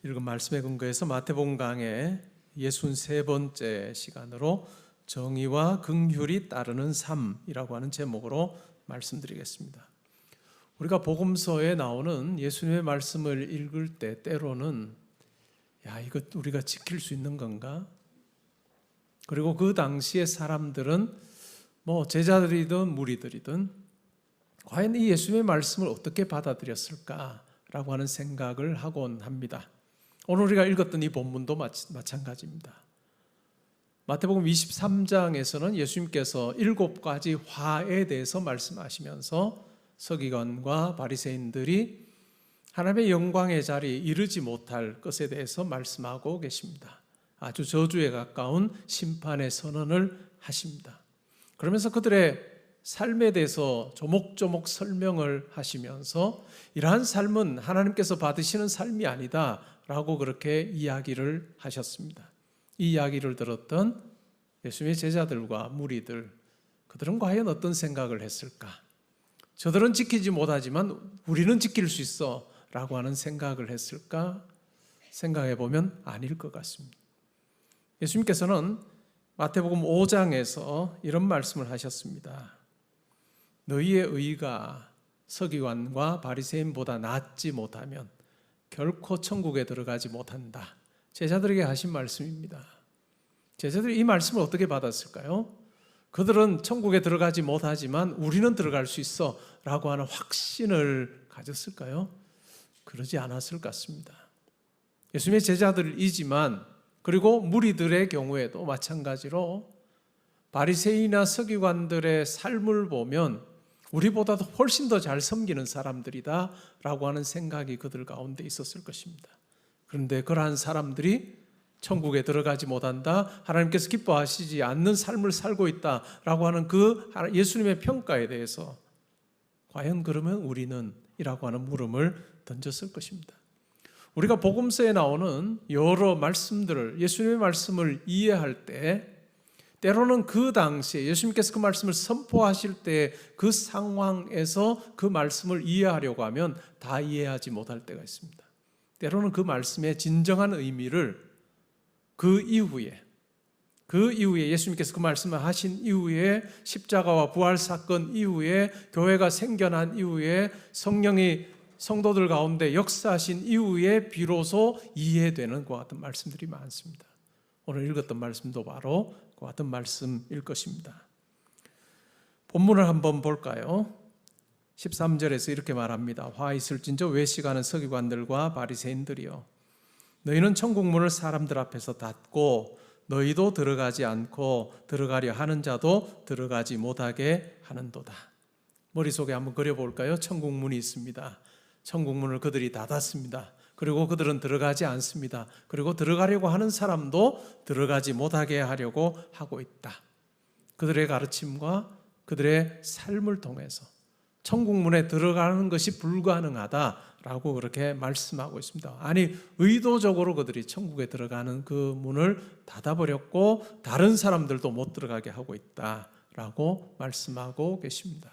읽은 말씀에 근거해서 마태복음 강의 63번째 시간으로 정의와 긍휼이 따르는 삶이라고 하는 제목으로 말씀드리겠습니다. 우리가 복음서에 나오는 예수님의 말씀을 읽을 때 때로는 이거 우리가 지킬 수 있는 건가? 그리고 그 당시의 사람들은 제자들이든 무리들이든 과연 이 예수님의 말씀을 어떻게 받아들였을까라고 하는 생각을 하곤 합니다. 오늘 우리가 읽었던 이 본문도 마찬가지입니다. 마태복음 23장에서는 예수님께서 7가지 화에 대해서 말씀하시면서 서기관과 바리새인들이 하나님의 영광의 자리에 이르지 못할 것에 대해서 말씀하고 계십니다. 아주 저주에 가까운 심판의 선언을 하십니다. 그러면서 그들의 삶에 대해서 조목조목 설명을 하시면서 이러한 삶은 하나님께서 받으시는 삶이 아니다 라고 그렇게 이야기를 하셨습니다. 이 이야기를 들었던 예수님의 제자들과 무리들, 그들은 과연 어떤 생각을 했을까? 저들은 지키지 못하지만 우리는 지킬 수 있어 라고 하는 생각을 했을까? 생각해 보면 아닐 것 같습니다. 예수님께서는 마태복음 5장에서 이런 말씀을 하셨습니다. 너희의 의가 서기관과 바리새인보다 낫지 못하면 결코 천국에 들어가지 못한다. 제자들에게 하신 말씀입니다. 제자들이 이 말씀을 어떻게 받았을까요? 그들은 천국에 들어가지 못하지만 우리는 들어갈 수 있어 라고 하는 확신을 가졌을까요? 그러지 않았을 것 같습니다. 예수님의 제자들이지만 그리고 무리들의 경우에도 마찬가지로 바리새인이나 서기관들의 삶을 보면 우리보다도 훨씬 더 잘 섬기는 사람들이다 라고 하는 생각이 그들 가운데 있었을 것입니다. 그런데 그러한 사람들이 천국에 들어가지 못한다, 하나님께서 기뻐하시지 않는 삶을 살고 있다 라고 하는 그 예수님의 평가에 대해서 과연 그러면 우리는? 이라고 하는 물음을 던졌을 것입니다. 우리가 복음서에 나오는 여러 말씀들을, 예수님의 말씀을 이해할 때 때로는 그 당시에 예수님께서 그 말씀을 선포하실 때 그 상황에서 그 말씀을 이해하려고 하면 다 이해하지 못할 때가 있습니다. 때로는 그 말씀의 진정한 의미를 그 이후에 예수님께서 그 말씀을 하신 이후에 십자가와 부활 사건 이후에 교회가 생겨난 이후에 성령이 성도들 가운데 역사하신 이후에 비로소 이해되는 것 같은 말씀들이 많습니다. 오늘 읽었던 말씀도 바로 그 같은 말씀일 것입니다. 본문을 한번 볼까요? 13절에서 이렇게 말합니다. 화 있을진저 외식하는 서기관들과 바리새인들이여, 너희는 천국문을 사람들 앞에서 닫고 너희도 들어가지 않고 들어가려 하는 자도 들어가지 못하게 하는도다. 머릿속에 한번 그려볼까요? 천국문이 있습니다. 천국문을 그들이 닫았습니다. 그리고 그들은 들어가지 않습니다. 그리고 들어가려고 하는 사람도 들어가지 못하게 하려고 하고 있다. 그들의 가르침과 그들의 삶을 통해서 천국문에 들어가는 것이 불가능하다라고 그렇게 말씀하고 있습니다. 아니, 의도적으로 그들이 천국에 들어가는 그 문을 닫아버렸고 다른 사람들도 못 들어가게 하고 있다라고 말씀하고 계십니다.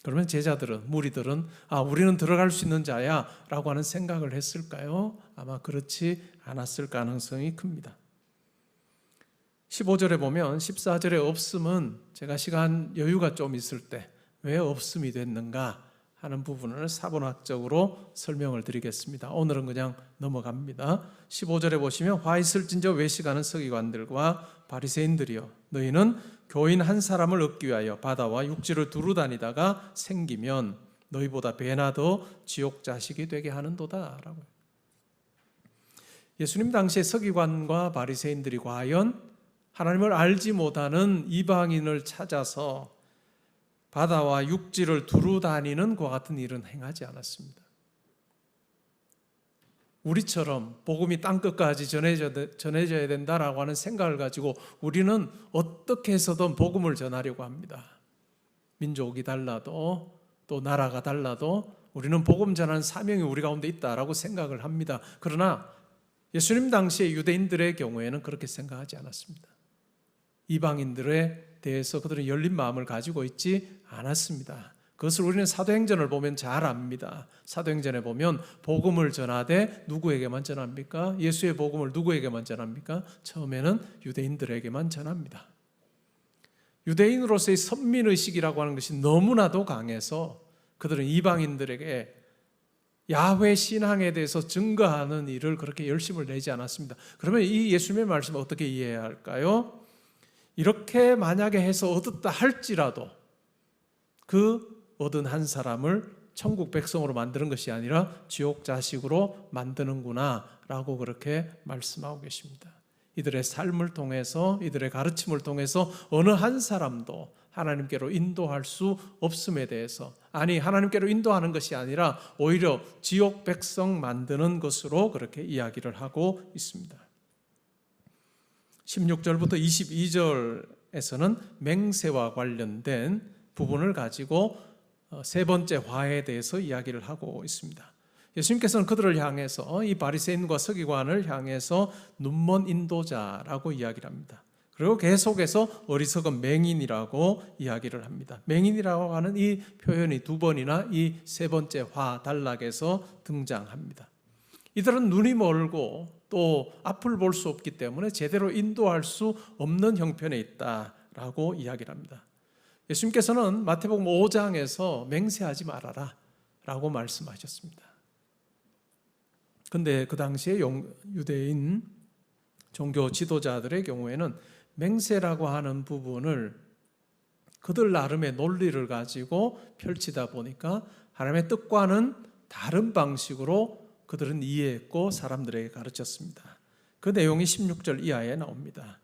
그러면 제자들은, 무리들은 우리는 들어갈 수 있는 자야 라고 하는 생각을 했을까요? 아마 그렇지 않았을 가능성이 큽니다. 15절에 보면 14절에 없음은 제가 시간 여유가 좀 있을 때 왜 없음이 됐는가 하는 부분을 사본학적으로 설명을 드리겠습니다. 오늘은 그냥 넘어갑니다. 15절에 보시면 화 있을진저 외식하는 서기관들과 바리새인들이여, 너희는 교인 한 사람을 얻기 위하여 바다와 육지를 두루 다니다가 생기면 너희보다 배나 더 지옥 자식이 되게 하는도다 라고. 예수님 당시에 서기관과 바리새인들이 과연 하나님을 알지 못하는 이방인을 찾아서 바다와 육지를 두루 다니는 그와 같은 일은 행하지 않았습니다. 우리처럼 복음이 땅끝까지 전해져야 된다라고 하는 생각을 가지고 우리는 어떻게 해서든 복음을 전하려고 합니다. 민족이 달라도 또 나라가 달라도 우리는 복음 전하는 사명이 우리 가운데 있다라고 생각을 합니다. 그러나 예수님 당시의 유대인들의 경우에는 그렇게 생각하지 않았습니다. 이방인들에 대해서 그들은 열린 마음을 가지고 있지 않았습니다. 그것을 우리는 사도행전을 보면 잘 압니다. 사도행전에 보면 복음을 전하되 누구에게만 전합니까? 예수의 복음을 누구에게만 전합니까? 처음에는 유대인들에게만 전합니다. 유대인으로서의 선민의식이라고 하는 것이 너무나도 강해서 그들은 이방인들에게 야훼 신앙에 대해서 증거하는 일을 그렇게 열심을 내지 않았습니다. 그러면 이 예수님의 말씀을 어떻게 이해해야 할까요? 이렇게 만약에 해서 얻었다 할지라도 그 얻은 한 사람을 천국 백성으로 만드는 것이 아니라 지옥 자식으로 만드는구나 라고 그렇게 말씀하고 계십니다. 이들의 삶을 통해서, 이들의 가르침을 통해서 어느 한 사람도 하나님께로 인도할 수 없음에 대해서, 아니 하나님께로 인도하는 것이 아니라 오히려 지옥 백성 만드는 것으로 그렇게 이야기를 하고 있습니다. 16절부터 22절에서는 맹세와 관련된 부분을 가지고 세 번째 화에 대해서 이야기를 하고 있습니다. 예수님께서는 그들을 향해서, 이 바리새인과 서기관을 향해서 눈먼 인도자라고 이야기를 합니다. 그리고 계속해서 어리석은 맹인이라고 이야기를 합니다. 맹인이라고 하는 이 표현이 두 번이나 이 세 번째 화 단락에서 등장합니다. 이들은 눈이 멀고 또 앞을 볼 수 없기 때문에 제대로 인도할 수 없는 형편에 있다라고 이야기를 합니다. 예수님께서는 마태복음 5장에서 맹세하지 말아라 라고 말씀하셨습니다. 그런데 그 당시에 유대인 종교 지도자들의 경우에는 맹세라고 하는 부분을 그들 나름의 논리를 가지고 펼치다 보니까 하나님의 뜻과는 다른 방식으로 그들은 이해했고 사람들에게 가르쳤습니다. 그 내용이 16절 이하에 나옵니다.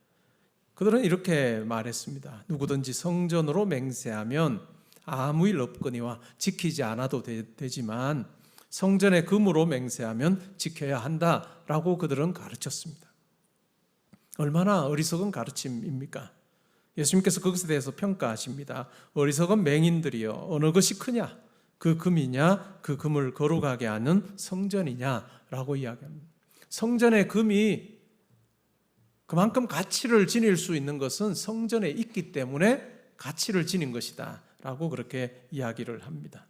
그들은 이렇게 말했습니다. 누구든지 성전으로 맹세하면 아무 일 없거니와 지키지 않아도 되지만 성전의 금으로 맹세하면 지켜야 한다라고 그들은 가르쳤습니다. 얼마나 어리석은 가르침입니까? 예수님께서 그것에 대해서 평가하십니다. 어리석은 맹인들이여, 어느 것이 크냐? 그 금이냐? 그 금을 거룩하게 하는 성전이냐라고 이야기합니다. 성전의 금이 그만큼 가치를 지닐 수 있는 것은 성전에 있기 때문에 가치를 지닌 것이다 라고 그렇게 이야기를 합니다.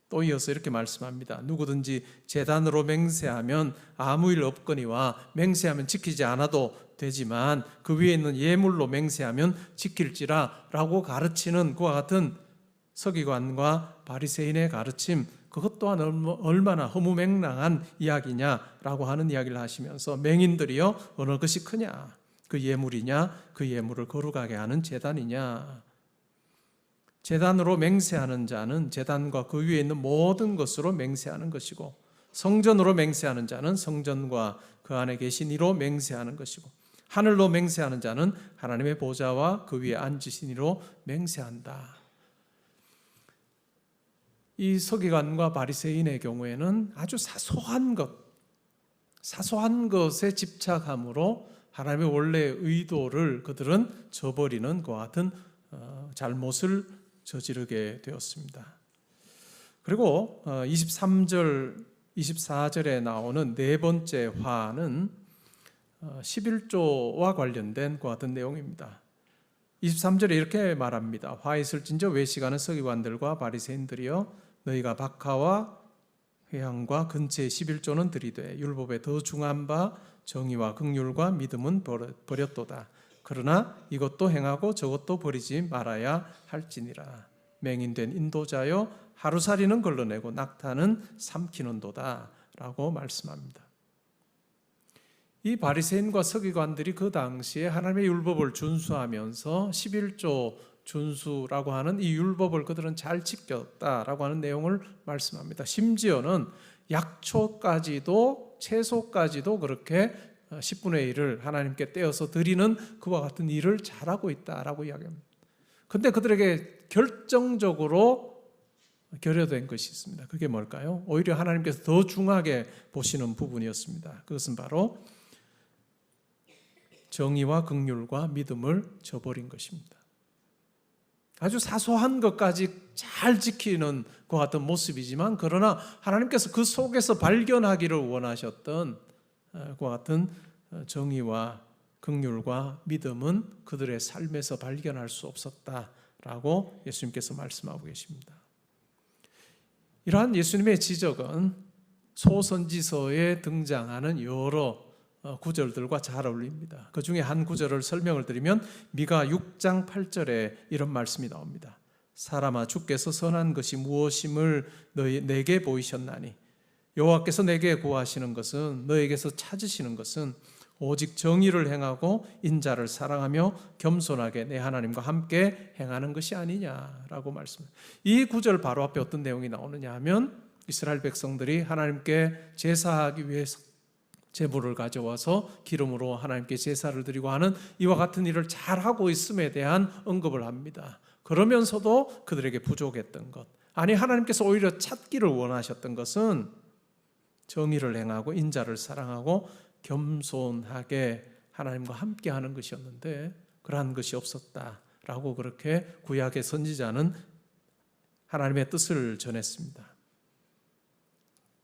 또 이어서 이렇게 말씀합니다. 누구든지 제단으로 맹세하면 아무 일 없거니와 맹세하면 지키지 않아도 되지만 그 위에 있는 예물로 맹세하면 지킬지라 라고 가르치는 그와 같은 서기관과 바리새인의 가르침, 그것 또한 얼마나 허무맹랑한 이야기냐라고 하는 이야기를 하시면서 맹인들이여 어느 것이 크냐? 그 예물이냐? 그 예물을 거룩하게 하는 제단이냐? 제단으로 맹세하는 자는 제단과 그 위에 있는 모든 것으로 맹세하는 것이고, 성전으로 맹세하는 자는 성전과 그 안에 계신 이로 맹세하는 것이고, 하늘로 맹세하는 자는 하나님의 보좌와 그 위에 앉으신 이로 맹세한다. 이 서기관과 바리새인의 경우에는 아주 사소한 것에 집착함으로 하나님의 원래의 의도를 그들은 저버리는 그와 같은 잘못을 저지르게 되었습니다. 그리고 23절, 24절에 나오는 네 번째 화는 11조와 관련된 그와 같은 내용입니다. 23절에 이렇게 말합니다. 화 있을진저 외식하는 서기관들과 바리새인들이여, 너희가 박하와 회향과 근처의 11조는 들이되 율법에 더 중한 바 정의와 긍휼과 믿음은 버렸도다. 그러나 이것도 행하고 저것도 버리지 말아야 할지니라. 맹인된 인도자여, 하루살이는 걸러내고 낙타는 삼키는도다 라고 말씀합니다. 이 바리새인과 서기관들이 그 당시에 하나님의 율법을 준수하면서 11조 준수라고 하는 이 율법을 그들은 잘 지켰다라고 하는 내용을 말씀합니다. 심지어는 약초까지도, 채소까지도 그렇게 10분의 1을 하나님께 떼어서 드리는 그와 같은 일을 잘하고 있다라고 이야기합니다. 그런데 그들에게 결정적으로 결여된 것이 있습니다. 그게 뭘까요? 오히려 하나님께서 더 중하게 보시는 부분이었습니다. 그것은 바로 정의와 긍휼과 믿음을 저버린 것입니다. 아주 사소한 것까지 잘 지키는 것 같은 모습이지만, 그러나 하나님께서 그 속에서 발견하기를 원하셨던 그와 같은 정의와 긍휼과 믿음은 그들의 삶에서 발견할 수 없었다라고 예수님께서 말씀하고 계십니다. 이러한 예수님의 지적은 소선지서에 등장하는 여러 구절들과 잘 어울립니다. 그 중에 한 구절을 설명을 드리면 미가 6장 8절에 이런 말씀이 나옵니다. 사람아, 주께서 선한 것이 무엇임을 내게 보이셨나니 여호와께서 내게 구하시는 것은, 너에게서 찾으시는 것은 오직 정의를 행하고 인자를 사랑하며 겸손하게 내 하나님과 함께 행하는 것이 아니냐라고 말씀합니다. 이 구절 바로 앞에 어떤 내용이 나오느냐 하면, 이스라엘 백성들이 하나님께 제사하기 위해서 제물을 가져와서 기름으로 하나님께 제사를 드리고 하는 이와 같은 일을 잘하고 있음에 대한 언급을 합니다. 그러면서도 그들에게 부족했던 것, 아니 하나님께서 오히려 찾기를 원하셨던 것은 정의를 행하고 인자를 사랑하고 겸손하게 하나님과 함께 하는 것이었는데 그러한 것이 없었다라고 그렇게 구약의 선지자는 하나님의 뜻을 전했습니다.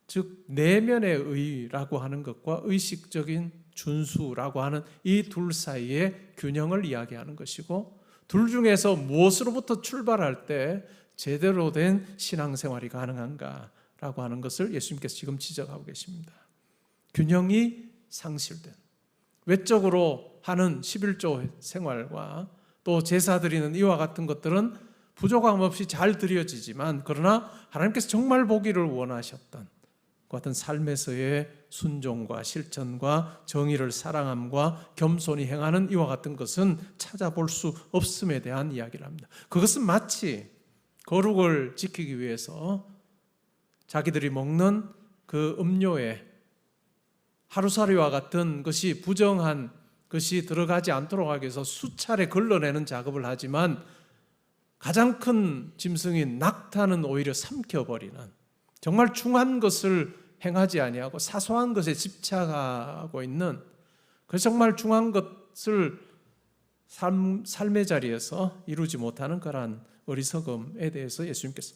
즉 내면의 의라고 하는 것과 의식적인 준수라고 하는 이 둘 사이의 균형을 이야기하는 것이고, 둘 중에서 무엇으로부터 출발할 때 제대로 된 신앙생활이 가능한가라고 하는 것을 예수님께서 지금 지적하고 계십니다. 균형이 상실된, 외적으로 하는 11조 생활과 또 제사 드리는 이와 같은 것들은 부족함 없이 잘 드려지지만, 그러나 하나님께서 정말 보기를 원하셨던 그 같은 삶에서의 순종과 실천과 정의를 사랑함과 겸손히 행하는 이와 같은 것은 찾아볼 수 없음에 대한 이야기를 합니다. 그것은 마치 거룩을 지키기 위해서 자기들이 먹는 그 음료에 하루살이와 같은 것이 부정한 것이 들어가지 않도록 하기 위해서 수차례 걸러내는 작업을 하지만 가장 큰 짐승인 낙타는 오히려 삼켜버리는, 정말 중한 것을 행하지 아니하고 사소한 것에 집착하고 있는, 그래서 정말 중한 것을 삶의 자리에서 이루지 못하는 그러한 어리석음에 대해서 예수님께서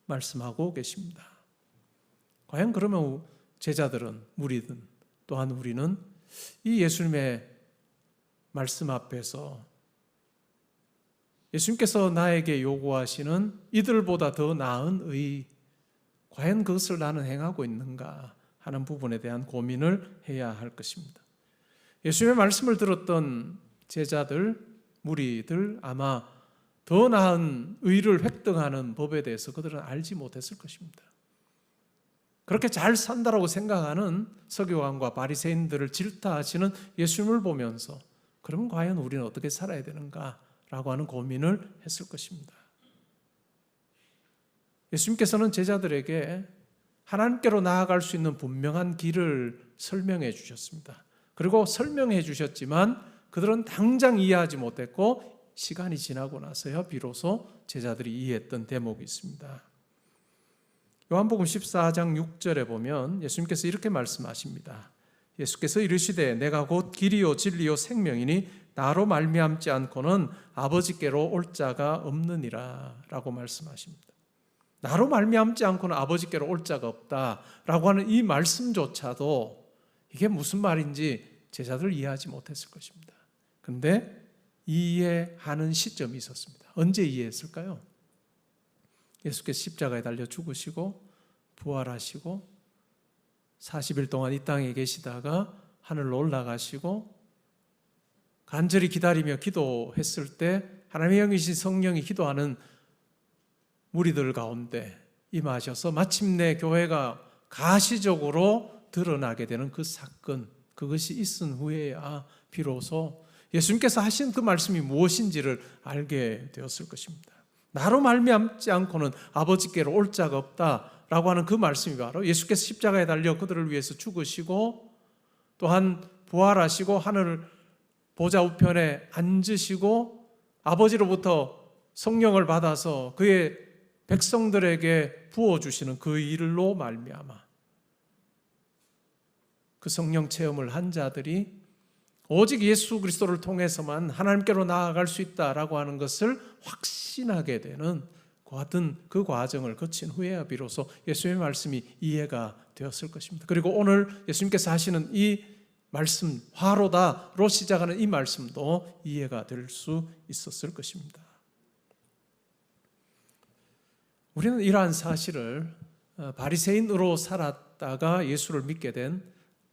말씀하고 계십니다. 과연 그러면 제자들은, 무리든 또한 우리는 이 예수님의 말씀 앞에서 예수님께서 나에게 요구하시는 이들보다 더 나은 의, 과연 그것을 나는 행하고 있는가 하는 부분에 대한 고민을 해야 할 것입니다. 예수님의 말씀을 들었던 제자들, 무리들 아마 더 나은 의를 획득하는 법에 대해서 그들은 알지 못했을 것입니다. 그렇게 잘 산다라고 생각하는 서기관과 바리새인들을 질타하시는 예수님을 보면서 그러면 과연 우리는 어떻게 살아야 되는가라고 하는 고민을 했을 것입니다. 예수님께서는 제자들에게 하나님께로 나아갈 수 있는 분명한 길을 설명해 주셨습니다. 그리고 설명해 주셨지만 그들은 당장 이해하지 못했고 시간이 지나고 나서야 비로소 제자들이 이해했던 대목이 있습니다. 요한복음 14장 6절에 보면 예수님께서 이렇게 말씀하십니다. 예수께서 이르시되 내가 곧 길이요 진리요 생명이니 나로 말미암지 않고는 아버지께로 올 자가 없느니라 라고 말씀하십니다. 나로 말미암지 않고는 아버지께로 올 자가 없다라고 하는 이 말씀조차도 이게 무슨 말인지 제자들 이해하지 못했을 것입니다. 그런데 이해하는 시점이 있었습니다. 언제 이해했을까요? 예수께서 십자가에 달려 죽으시고 부활하시고 40일 동안 이 땅에 계시다가 하늘로 올라가시고 간절히 기다리며 기도했을 때 하나님의 영이신 성령이 기도하는 무리들 가운데 임하셔서 마침내 교회가 가시적으로 드러나게 되는 그 사건, 그것이 있은 후에야 비로소 예수님께서 하신 그 말씀이 무엇인지를 알게 되었을 것입니다. 나로 말미암지 않고는 아버지께로 올 자가 없다라고 하는 그 말씀이 바로 예수께서 십자가에 달려 그들을 위해서 죽으시고 또한 부활하시고 하늘 보좌 우편에 앉으시고 아버지로부터 성령을 받아서 그의 백성들에게 부어주시는 그 일로 말미암아 그 성령 체험을 한 자들이 오직 예수 그리스도를 통해서만 하나님께로 나아갈 수 있다라고 하는 것을 확신하게 되는 그 과정을 거친 후에야 비로소 예수님의 말씀이 이해가 되었을 것입니다. 그리고 오늘 예수님께서 하시는 이 말씀, 화로다로 시작하는 이 말씀도 이해가 될 수 있었을 것입니다. 우리는 이러한 사실을 바리새인으로 살았다가 예수를 믿게 된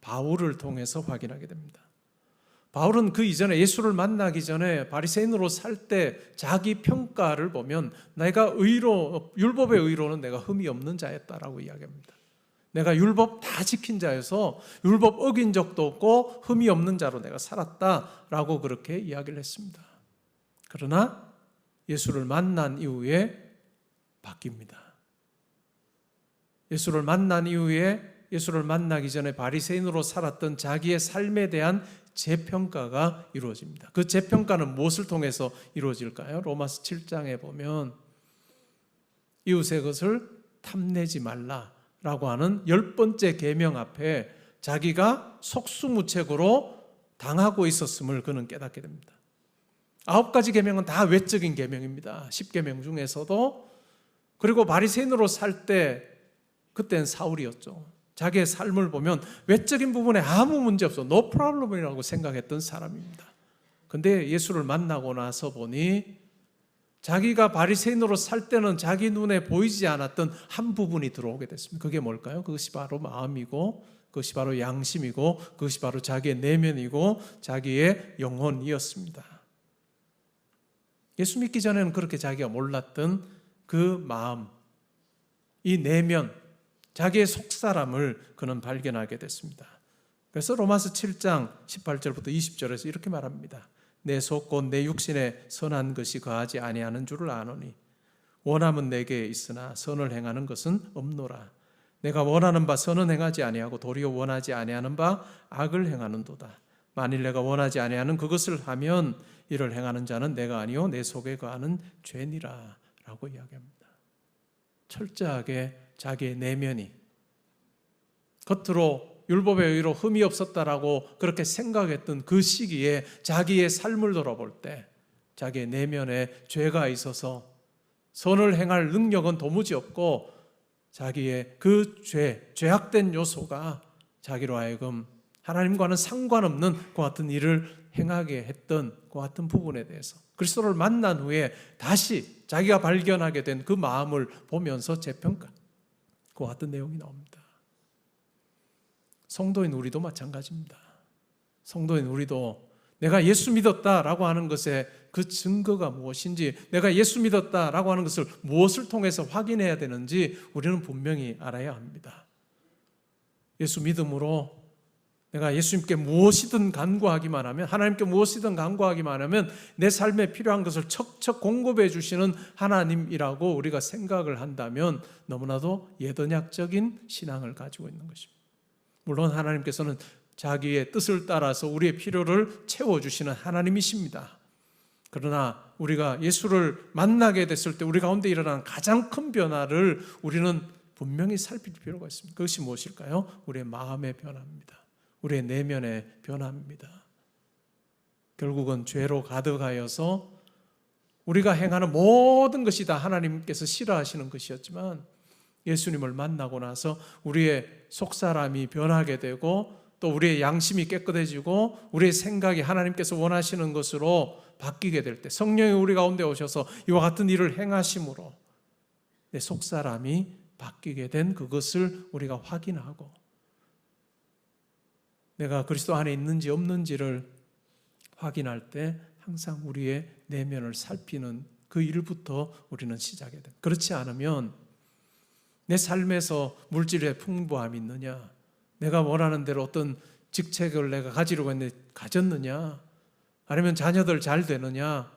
바울을 통해서 확인하게 됩니다. 바울은 그 이전에 예수를 만나기 전에 바리새인으로 살 때 자기 평가를 보면 내가 율법의 의로는 내가 흠이 없는 자였다라고 이야기합니다. 내가 율법 다 지킨 자여서 율법 어긴 적도 없고 흠이 없는 자로 내가 살았다라고 그렇게 이야기를 했습니다. 그러나 예수를 만난 이후에 바뀝니다. 예수를 만난 이후에 예수를 만나기 전에 바리새인으로 살았던 자기의 삶에 대한 재평가가 이루어집니다. 그 재평가는 무엇을 통해서 이루어질까요? 로마서 7장에 보면 이웃의 것을 탐내지 말라라고 하는 10번째 계명 앞에 자기가 속수무책으로 당하고 있었음을 그는 깨닫게 됩니다. 9가지 계명은 다 외적인 계명입니다. 10계명 중에서도. 그리고 바리새인으로 살 때 그때는 사울이었죠. 자기의 삶을 보면 외적인 부분에 아무 문제 없어, no problem이라고 생각했던 사람입니다. 근데 예수를 만나고 나서 보니 자기가 바리새인으로 살 때는 자기 눈에 보이지 않았던 한 부분이 들어오게 됐습니다. 그게 뭘까요? 그것이 바로 마음이고, 그것이 바로 양심이고, 그것이 바로 자기의 내면이고 자기의 영혼이었습니다. 예수 믿기 전에는 그렇게 자기가 몰랐던 그 마음, 이 내면, 자기의 속사람을 그는 발견하게 됐습니다. 그래서 로마서 7장 18절부터 20절에서 이렇게 말합니다. 내 속 곧 내 육신에 선한 것이 거하지 아니하는 줄을 아노니 원함은 내게 있으나 선을 행하는 것은 없노라. 내가 원하는 바 선은 행하지 아니하고 도리어 원하지 아니하는 바 악을 행하는도다. 만일 내가 원하지 아니하는 그것을 하면 이를 행하는 자는 내가 아니요 내 속에 거하는 죄니라 라고 이야기합니다. 철저하게 자기의 내면이, 겉으로 율법의 의로 흠이 없었다라고 그렇게 생각했던 그 시기에 자기의 삶을 돌아볼 때 자기의 내면에 죄가 있어서 선을 행할 능력은 도무지 없고 자기의 그 죄악된 요소가 자기로 하여금 하나님과는 상관없는 그 같은 일을 행하게 했던 그 같은 부분에 대해서 그리스도를 만난 후에 다시 자기가 발견하게 된 그 마음을 보면서 재평가, 그 같은 내용이 나옵니다. 성도인 우리도 마찬가지입니다. 성도인 우리도 내가 예수 믿었다라고 하는 것의 그 증거가 무엇인지, 내가 예수 믿었다라고 하는 것을 무엇을 통해서 확인해야 되는지 우리는 분명히 알아야 합니다. 예수 믿음으로 내가 예수님께 무엇이든 간구하기만 하면, 하나님께 무엇이든 간구하기만 하면 내 삶에 필요한 것을 척척 공급해 주시는 하나님이라고 우리가 생각을 한다면 너무나도 예언약적인 신앙을 가지고 있는 것입니다. 물론 하나님께서는 자기의 뜻을 따라서 우리의 필요를 채워주시는 하나님이십니다. 그러나 우리가 예수를 만나게 됐을 때 우리 가운데 일어나는 가장 큰 변화를 우리는 분명히 살필 필요가 있습니다. 그것이 무엇일까요? 우리의 마음의 변화입니다. 우리의 내면의 변화입니다. 결국은 죄로 가득하여서 우리가 행하는 모든 것이 다 하나님께서 싫어하시는 것이었지만 예수님을 만나고 나서 우리의 속사람이 변하게 되고 또 우리의 양심이 깨끗해지고 우리의 생각이 하나님께서 원하시는 것으로 바뀌게 될 때 성령이 우리 가운데 오셔서 이와 같은 일을 행하심으로 내 속사람이 바뀌게 된 그것을 우리가 확인하고 내가 그리스도 안에 있는지 없는지를 확인할 때 항상 우리의 내면을 살피는 그 일부터 우리는 시작해야 됩니다. 그렇지 않으면 내 삶에서 물질의 풍부함이 있느냐, 내가 원하는 대로 어떤 직책을 내가 가지려고 했는데 가졌느냐, 아니면 자녀들 잘 되느냐,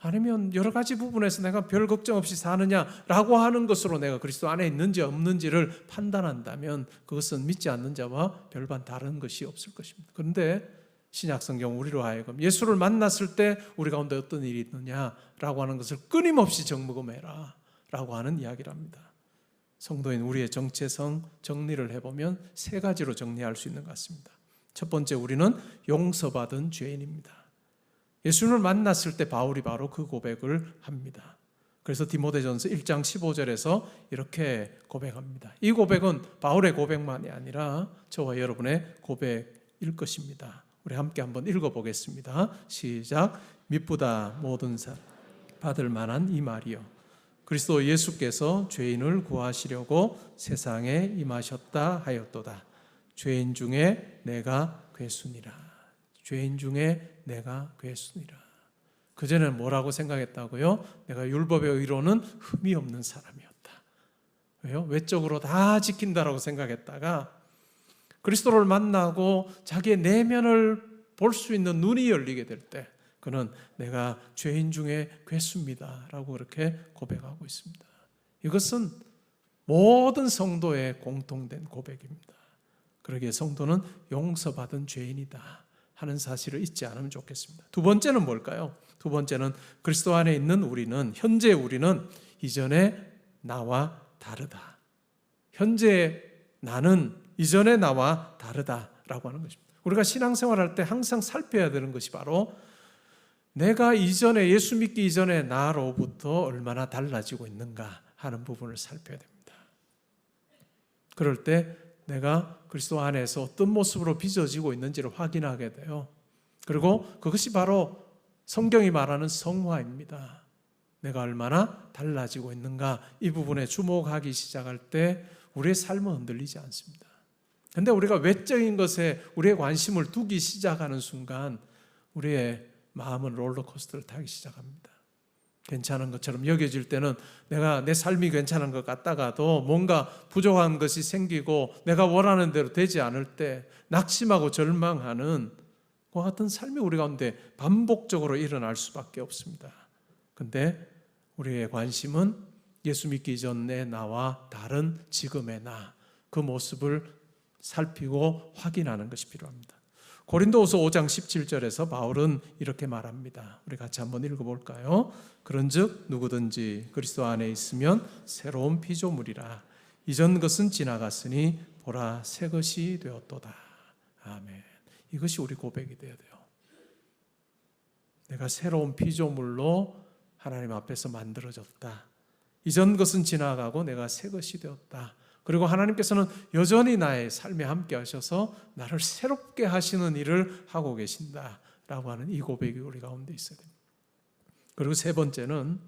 아니면 여러 가지 부분에서 내가 별 걱정 없이 사느냐라고 하는 것으로 내가 그리스도 안에 있는지 없는지를 판단한다면 그것은 믿지 않는 자와 별반 다른 것이 없을 것입니다. 그런데 신약성경 우리로 하여금 예수를 만났을 때 우리 가운데 어떤 일이 있느냐라고 하는 것을 끊임없이 점검해라 라고 하는 이야기를 합니다. 성도인 우리의 정체성 정리를 해보면 세 가지로 정리할 수 있는 것 같습니다. 첫 번째, 우리는 용서받은 죄인입니다. 예수님을 만났을 때 바울이 바로 그 고백을 합니다. 그래서 디모데전서 1장 15절에서 이렇게 고백합니다. 이 고백은 바울의 고백만이 아니라 저와 여러분의 고백일 것입니다. 우리 함께 한번 읽어보겠습니다. 시작. 미쁘다 모든 사 받을 만한 이 말이요 그리스도 예수께서 죄인을 구하시려고 세상에 임하셨다 하였도다. 죄인 중에 내가 괴순이라. 죄인 중에 내가 괴순이라. 그전에는 뭐라고 생각했다고요? 내가 율법의 의로는 흠이 없는 사람이었다. 왜요? 외적으로 다 지킨다라고 생각했다가 그리스도를 만나고 자기의 내면을 볼 수 있는 눈이 열리게 될 때 그는 내가 죄인 중에 괴수입니다 라고 그렇게 고백하고 있습니다. 이것은 모든 성도의 공통된 고백입니다. 그러기에 성도는 용서받은 죄인이다 하는 사실을 잊지 않으면 좋겠습니다. 두 번째는 뭘까요? 두 번째는 그리스도 안에 있는 우리는, 현재 우리는 이전의 나와 다르다. 현재 나는 이전의 나와 다르다라고 하는 것입니다. 우리가 신앙생활할 때 항상 살펴야 되는 것이 바로 내가 이전에, 예수 믿기 이전에 나로부터 얼마나 달라지고 있는가 하는 부분을 살펴야 됩니다. 그럴 때 내가 그리스도 안에서 어떤 모습으로 빚어지고 있는지를 확인하게 돼요. 그리고 그것이 바로 성경이 말하는 성화입니다. 내가 얼마나 달라지고 있는가, 이 부분에 주목하기 시작할 때 우리의 삶은 흔들리지 않습니다. 그런데 우리가 외적인 것에 우리의 관심을 두기 시작하는 순간 우리의 마음은 롤러코스터를 타기 시작합니다. 괜찮은 것처럼 여겨질 때는 내가 내 삶이 괜찮은 것 같다가도 뭔가 부족한 것이 생기고 내가 원하는 대로 되지 않을 때 낙심하고 절망하는 그와 같은 삶이 우리 가운데 반복적으로 일어날 수밖에 없습니다. 그런데 우리의 관심은 예수 믿기 전의 나와 다른 지금의 나, 그 모습을 살피고 확인하는 것이 필요합니다. 고린도후서 5장 17절에서 바울은 이렇게 말합니다. 우리 같이 한번 읽어볼까요? 그런즉 누구든지 그리스도 안에 있으면 새로운 피조물이라. 이전 것은 지나갔으니 보라 새 것이 되었도다. 아멘. 이것이 우리 고백이 되어야 돼요. 내가 새로운 피조물로 하나님 앞에서 만들어졌다. 이전 것은 지나가고 내가 새 것이 되었다. 그리고 하나님께서는 여전히 나의 삶에 함께 하셔서 나를 새롭게 하시는 일을 하고 계신다라고 하는 이 고백이 우리 가운데 있어야 됩니다. 그리고 세 번째는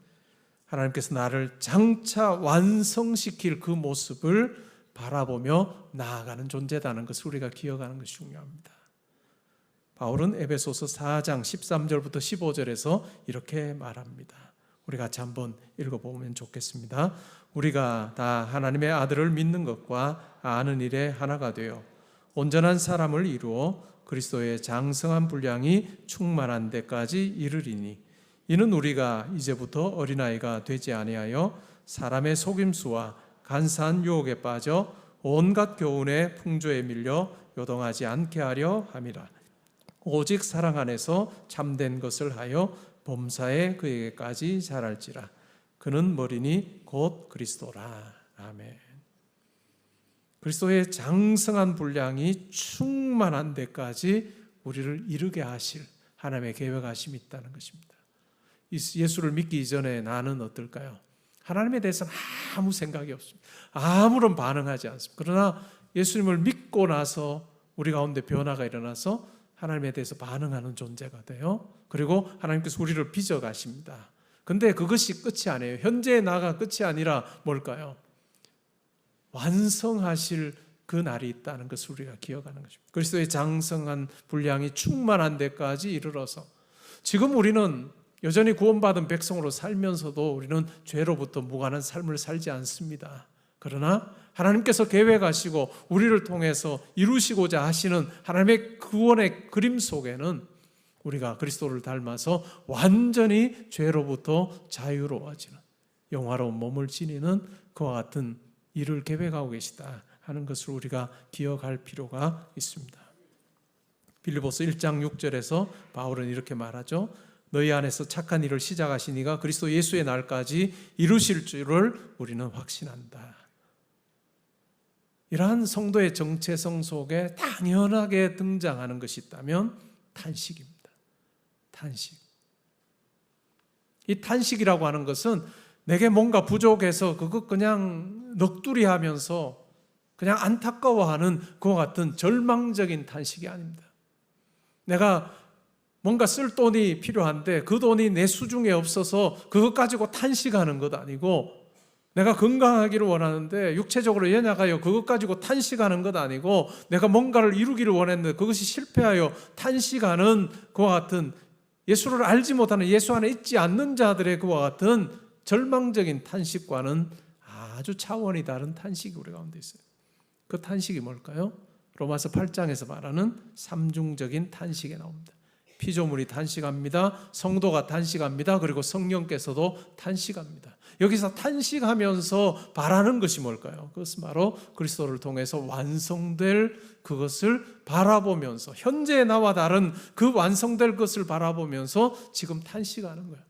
하나님께서 나를 장차 완성시킬 그 모습을 바라보며 나아가는 존재다는 것을 우리가 기억하는 것이 중요합니다. 바울은 에베소서 4장 13절부터 15절에서 이렇게 말합니다. 우리 같이 한번 읽어보면 좋겠습니다. 우리가 다 하나님의 아들을 믿는 것과 아는 일에 하나가 되어 온전한 사람을 이루어 그리스도의 장성한 분량이 충만한 데까지 이르리니 이는 우리가 이제부터 어린아이가 되지 아니하여 사람의 속임수와 간사한 유혹에 빠져 온갖 교훈의 풍조에 밀려 요동하지 않게 하려 함이라. 오직 사랑 안에서 참된 것을 하여 범사에 그에게까지 자랄지라. 그는 머리니 곧 그리스도라. 아멘. 그리스도의 장성한 분량이 충만한 데까지 우리를 이르게 하실 하나님의 계획하심이 있다는 것입니다. 예수를 믿기 이전에 나는 어떨까요? 하나님에 대해서는 아무 생각이 없습니다. 아무런 반응하지 않습니다. 그러나 예수님을 믿고 나서 우리 가운데 변화가 일어나서 하나님에 대해서 반응하는 존재가 돼요. 그리고 하나님께서 우리를 빚어가십니다. 근데 그것이 끝이 아니에요. 현재의 나가 끝이 아니라 뭘까요? 완성하실 그 날이 있다는 것을 우리가 기억하는 것입니다. 그리스도의 장성한 분량이 충만한 데까지 이르러서 지금 우리는 여전히 구원받은 백성으로 살면서도 우리는 죄로부터 무관한 삶을 살지 않습니다. 그러나 하나님께서 계획하시고 우리를 통해서 이루시고자 하시는 하나님의 구원의 그림 속에는 우리가 그리스도를 닮아서 완전히 죄로부터 자유로워지는 영화로운 몸을 지니는 그와 같은 일을 계획하고 계시다 하는 것을 우리가 기억할 필요가 있습니다. 빌립보서 1장 6절에서 바울은 이렇게 말하죠. 너희 안에서 착한 일을 시작하신 이가 그리스도 예수의 날까지 이루실 줄을 우리는 확신한다. 이러한 성도의 정체성 속에 당연하게 등장하는 것이 있다면 탄식입니다. 탄식. 이 탄식이라고 하는 것은 내게 뭔가 부족해서 그거 그냥 넋두리 하면서 그냥 안타까워하는 그와 같은 절망적인 탄식이 아닙니다. 내가 뭔가 쓸 돈이 필요한데 그 돈이 내 수중에 없어서 그것 가지고 탄식하는 것 아니고, 내가 건강하기를 원하는데 육체적으로 연약하여 그것 가지고 탄식하는 것 아니고, 내가 뭔가를 이루기를 원했는데 그것이 실패하여 탄식하는 그와 같은, 예수를 알지 못하는, 예수 안에 있지 않는 자들의 그와 같은 절망적인 탄식과는 아주 차원이 다른 탄식이 우리 가운데 있어요. 그 탄식이 뭘까요? 로마서 8장에서 말하는 삼중적인 탄식에 나옵니다. 피조물이 탄식합니다. 성도가 탄식합니다. 그리고 성령께서도 탄식합니다. 여기서 탄식하면서 바라는 것이 뭘까요? 그것은 바로 그리스도를 통해서 완성될 그것을 바라보면서, 현재의 나와 다른 그 완성될 것을 바라보면서 지금 탄식하는 거예요.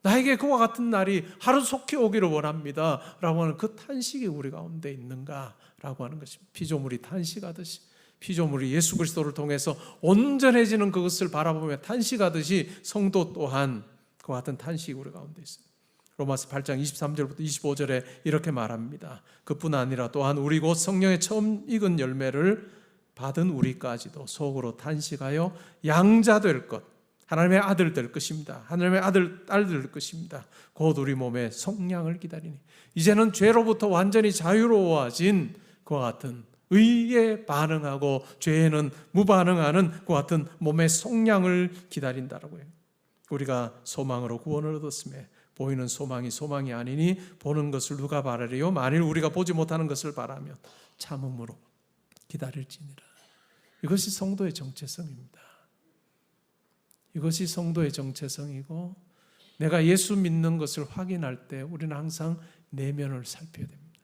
나에게 그와 같은 날이 하루속히 오기를 원합니다 라고 하는 그 탄식이 우리 가운데 있는가 라고 하는 것입니다. 피조물이 탄식하듯이, 피조물이 예수 그리스도를 통해서 온전해지는 그것을 바라보며 탄식하듯이 성도 또한 그와 같은 탄식이 우리 가운데 있습니다. 로마서 8장 23절부터 25절에 이렇게 말합니다. 그뿐 아니라 또한 우리 곧 성령의 처음 익은 열매를 받은 우리까지도 속으로 탄식하여 양자 될 것, 하나님의 아들 될 것입니다. 하나님의 딸 될 것입니다. 곧 우리 몸의 속량을 기다리니, 이제는 죄로부터 완전히 자유로워진 그와 같은 의에 반응하고 죄에는 무반응하는 그와 같은 몸의 속량을 기다린다라고 해요. 우리가 소망으로 구원을 얻었음에 보이는 소망이 소망이 아니니 보는 것을 누가 바라리요? 만일 우리가 보지 못하는 것을 바라면 참음으로 기다릴지니라. 이것이 성도의 정체성입니다. 이것이 성도의 정체성이고, 내가 예수 믿는 것을 확인할 때 우리는 항상 내면을 살펴야 됩니다.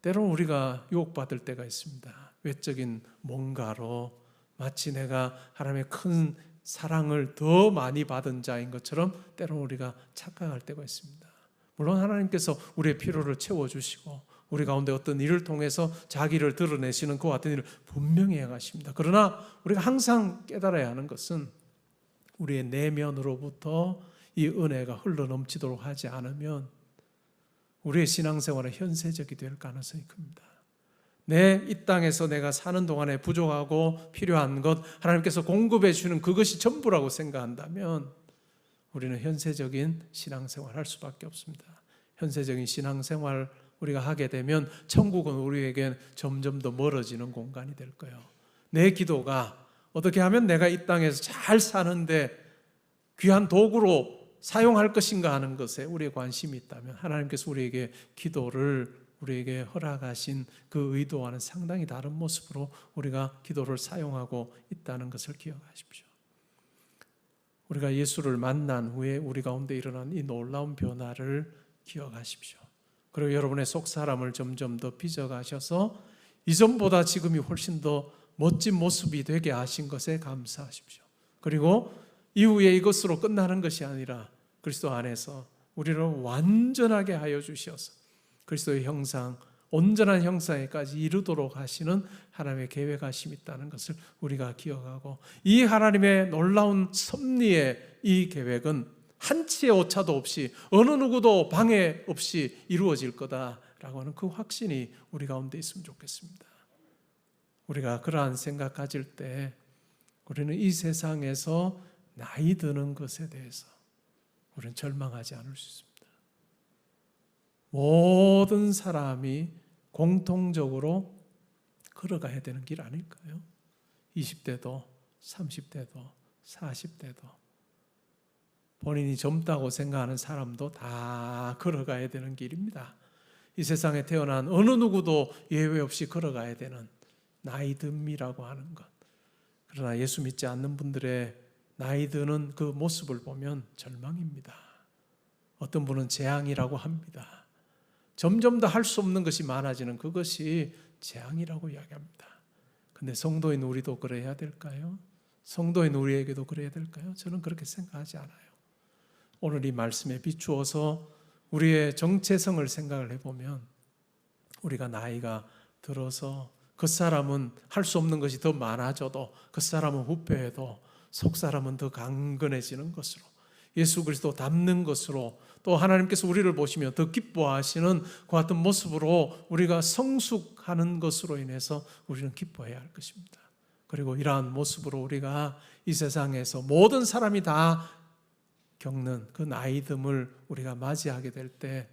때로는 우리가 유혹받을 때가 있습니다. 외적인 뭔가로 마치 내가 하나님의 큰 사랑을 더 많이 받은 자인 것처럼 때로는 우리가 착각할 때가 있습니다. 물론 하나님께서 우리의 필요를 채워주시고 우리 가운데 어떤 일을 통해서 자기를 드러내시는 그와 같은 일을 분명히 해가십니다. 그러나 우리가 항상 깨달아야 하는 것은 우리의 내면으로부터 이 은혜가 흘러넘치도록 하지 않으면 우리의 신앙생활은 현세적이 될 가능성이 큽니다. 내 이 땅에서 내가 사는 동안에 부족하고 필요한 것 하나님께서 공급해 주는 그것이 전부라고 생각한다면 우리는 현세적인 신앙생활을 할 수밖에 없습니다. 현세적인 신앙생활 우리가 하게 되면 천국은 우리에겐 점점 더 멀어지는 공간이 될 거예요. 내 기도가 어떻게 하면 내가 이 땅에서 잘 사는데 귀한 도구로 사용할 것인가 하는 것에 우리의 관심이 있다면 하나님께서 우리에게 기도를 우리에게 허락하신 그 의도와는 상당히 다른 모습으로 우리가 기도를 사용하고 있다는 것을 기억하십시오. 우리가 예수를 만난 후에 우리 가운데 일어난 이 놀라운 변화를 기억하십시오. 그리고 여러분의 속사람을 점점 더 빚어가셔서 이전보다 지금이 훨씬 더 멋진 모습이 되게 하신 것에 감사하십시오. 그리고 이후에 이것으로 끝나는 것이 아니라 그리스도 안에서 우리를 완전하게 하여 주셔서 그리스도의 형상, 온전한 형상에까지 이르도록 하시는 하나님의 계획하심이 있다는 것을 우리가 기억하고, 이 하나님의 놀라운 섭리의 이 계획은 한치의 오차도 없이 어느 누구도 방해 없이 이루어질 거다라고 하는 그 확신이 우리 가운데 있으면 좋겠습니다. 우리가 그러한 생각 가질 때 우리는 이 세상에서 나이 드는 것에 대해서 우리는 절망하지 않을 수 있습니다. 모든 사람이 공통적으로 걸어가야 되는 길 아닐까요? 20대도 30대도 40대도 본인이 젊다고 생각하는 사람도 다 걸어가야 되는 길입니다. 이 세상에 태어난 어느 누구도 예외 없이 걸어가야 되는 나이 듦이라고 하는 것. 그러나 예수 믿지 않는 분들의 나이 드는 그 모습을 보면 절망입니다. 어떤 분은 재앙이라고 합니다. 점점 더 할 수 없는 것이 많아지는 그것이 재앙이라고 이야기합니다. 그런데 성도인 우리도 그래야 될까요? 성도인 우리에게도 그래야 될까요? 저는 그렇게 생각하지 않아요. 오늘 이 말씀에 비추어서 우리의 정체성을 생각을 해보면 우리가 나이가 들어서 그 사람은 할 수 없는 것이 더 많아져도 그 사람은 후패해도 속 사람은 더 강건해지는 것으로, 예수 그리스도 닮는 것으로, 또 하나님께서 우리를 보시며 더 기뻐하시는 그 같은 모습으로 우리가 성숙하는 것으로 인해서 우리는 기뻐해야 할 것입니다. 그리고 이러한 모습으로 우리가 이 세상에서 모든 사람이 다 겪는 그 나이듦을 우리가 맞이하게 될 때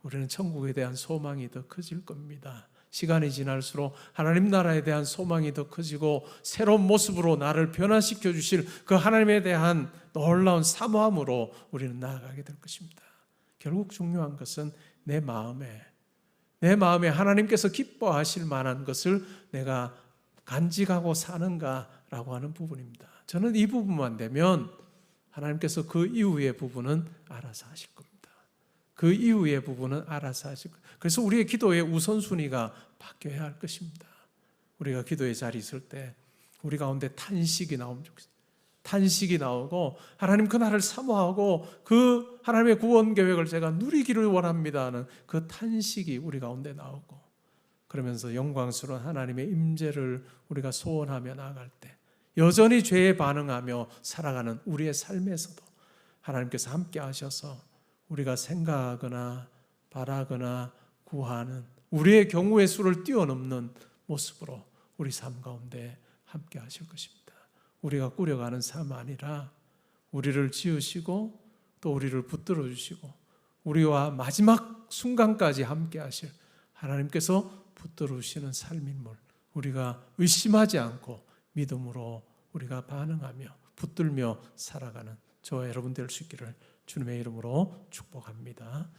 우리는 천국에 대한 소망이 더 커질 겁니다. 시간이 지날수록 하나님 나라에 대한 소망이 더 커지고 새로운 모습으로 나를 변화시켜 주실 그 하나님에 대한 놀라운 사모함으로 우리는 나아가게 될 것입니다. 결국 중요한 것은 내 마음에 하나님께서 기뻐하실 만한 것을 내가 간직하고 사는가라고 하는 부분입니다. 저는 이 부분만 되면 하나님께서 그 이후의 부분은 알아서 하실 겁니다. 그 이후의 부분은 알아서 하실 겁니다. 그래서 우리의 기도의 우선순위가 바뀌어야 할 것입니다. 우리가 기도의 자리에 있을 때 우리 가운데 탄식이 나오면 좋겠습니다. 탄식이 나오고 하나님 그 나를 사모하고 그 하나님의 구원 계획을 제가 누리기를 원합니다 하는 그 탄식이 우리 가운데 나오고, 그러면서 영광스러운 하나님의 임재를 우리가 소원하며 나아갈 때 여전히 죄에 반응하며 살아가는 우리의 삶에서도 하나님께서 함께 하셔서 우리가 생각하거나 바라거나 구하는 우리의 경우의 수를 뛰어넘는 모습으로 우리 삶 가운데 함께 하실 것입니다. 우리가 꾸려가는 삶 아니라 우리를 지으시고 또 우리를 붙들어 주시고 우리와 마지막 순간까지 함께 하실 하나님께서 붙들어 주시는 삶인물, 우리가 의심하지 않고 믿음으로 우리가 반응하며 붙들며 살아가는 저와 여러분 될 수 있기를 주님의 이름으로 축복합니다.